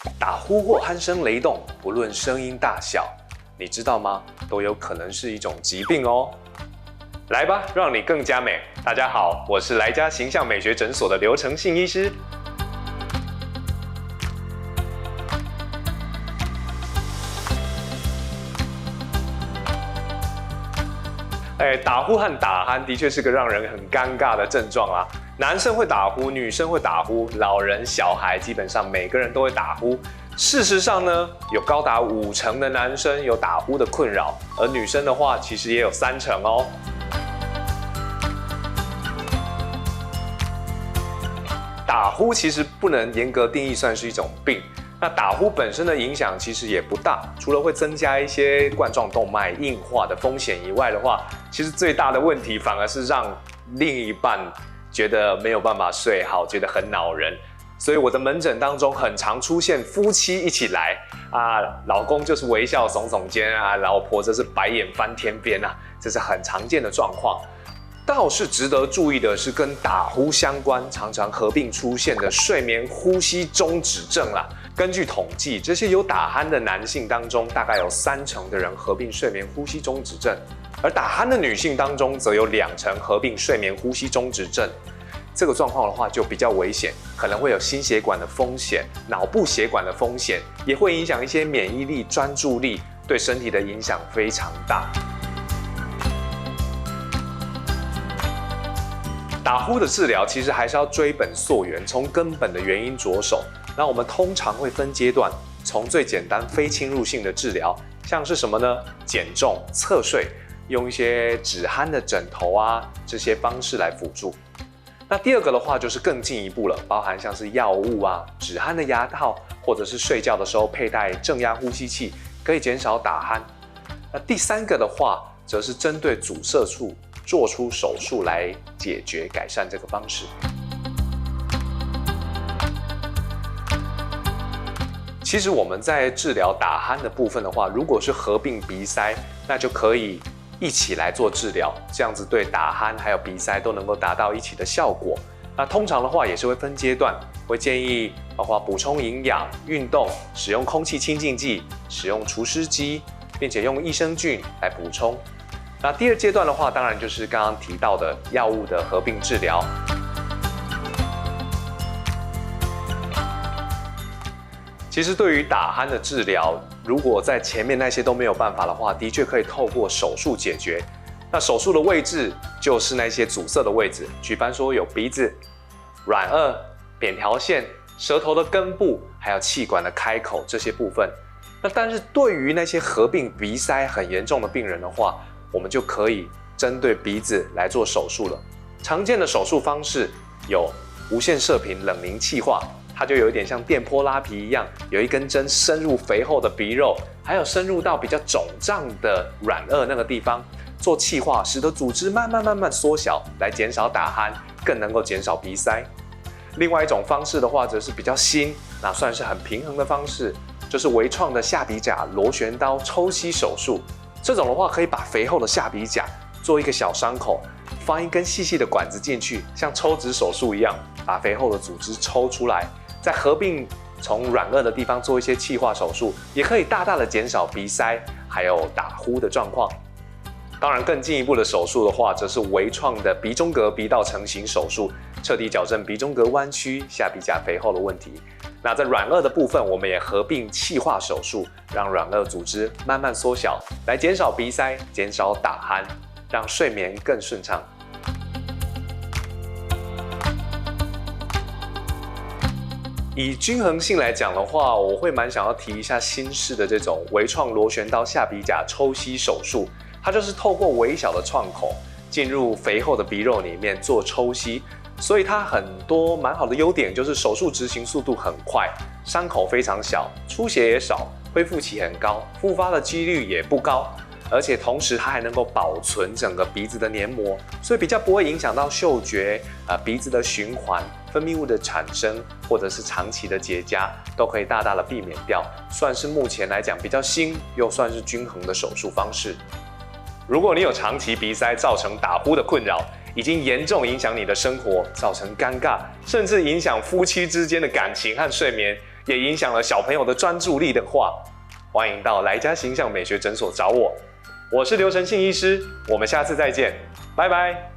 打呼或鼾声雷动，不论声音大小，你知道吗？都有可能是一种疾病哦。来吧，让你更加美。大家好，我是来家形象美学诊所的刘承信医师。打呼和打鼾的确是个让人很尴尬的症状啦。男生会打呼，女生会打呼，老人、小孩基本上每个人都会打呼。事实上呢，有高达50%的男生有打呼的困扰，而女生的话，其实也有30%哦。打呼其实不能严格定义算是一种病。那打呼本身的影响其实也不大，除了会增加一些冠状动脉硬化的风险以外的话，其实最大的问题反而是让另一半觉得没有办法睡好，觉得很恼人。所以我的门诊当中很常出现夫妻一起来啊，老公就是微笑耸耸肩啊，老婆则是白眼翻天边啊，这是很常见的状况。倒是值得注意的是，跟打呼相关，常常合并出现的睡眠呼吸中止症啦。根据统计，这些有打鼾的男性当中，大概有30%的人合并睡眠呼吸中止症，而打鼾的女性当中，则有2%合并睡眠呼吸中止症。这个状况的话，就比较危险，可能会有心血管的风险、脑部血管的风险，也会影响一些免疫力、专注力，对身体的影响非常大。打呼的治疗其实还是要追本溯源，从根本的原因着手。那我们通常会分阶段，从最简单非侵入性的治疗，像是什么呢？减重、侧睡，用一些止鼾的枕头啊这些方式来辅助。那第二个的话就是更进一步了，包含像是药物啊、止鼾的牙套，或者是睡觉的时候佩戴正压呼吸器，可以减少打鼾。那第三个的话，则是针对阻塞处做出手术来解决改善这个方式。其实我们在治疗打鼾的部分的话，如果是合并鼻塞，那就可以一起来做治疗，这样子对打鼾还有鼻塞都能够达到一起的效果。那通常的话也是会分阶段，会建议包括补充营养、运动、使用空气清净剂、使用除湿机，并且用益生菌来补充。那第二阶段的话，当然就是刚刚提到的药物的合并治疗。其实对于打鼾的治疗，如果在前面那些都没有办法的话，的确可以透过手术解决。那手术的位置就是那些阻塞的位置，举凡说有鼻子、软腭、扁桃腺、舌头的根部，还有气管的开口这些部分。那但是对于那些合并鼻塞很严重的病人的话，我们就可以针对鼻子来做手术了。常见的手术方式有无线射频冷凝气化，它就有一点像电波拉皮一样，有一根针深入肥厚的鼻肉，还有深入到比较肿胀的软腭那个地方做气化，使得组织慢慢缩小，来减少打鼾，更能够减少鼻塞。另外一种方式的话，则是比较新，那算是很平衡的方式，就是微创的下鼻甲螺旋刀抽吸手术。这种的话，可以把肥厚的下鼻甲做一个小伤口，放一根细细的管子进去，像抽脂手术一样，把肥厚的组织抽出来，再合并从软腭的地方做一些气化手术，也可以大大的减少鼻塞还有打呼的状况。当然，更进一步的手术的话，则是微创的鼻中隔鼻道成型手术，彻底矫正鼻中隔弯曲、下鼻甲肥厚的问题。那在软腭的部分，我们也合并气化手术，让软腭组织慢慢缩小，来减少鼻塞、减少打鼾，让睡眠更顺畅。以均衡性来讲的话，我会蛮想要提一下新式的这种微创螺旋刀下鼻甲抽吸手术，它就是透过微小的创口进入肥厚的鼻肉里面做抽吸。所以它很多蛮好的优点，就是手术执行速度很快，伤口非常小，出血也少，恢复期很高，复发的几率也不高，而且同时它还能够保存整个鼻子的黏膜，所以比较不会影响到嗅觉、鼻子的循环、分泌物的产生，或者是长期的结痂，都可以大大的避免掉，算是目前来讲比较新又算是均衡的手术方式。如果你有长期鼻塞造成打呼的困扰，已经严重影响你的生活，造成尴尬，甚至影响夫妻之间的感情和睡眠，也影响了小朋友的专注力的话，欢迎到来家形象美学诊所找我。我是刘承信医师，我们下次再见，拜拜。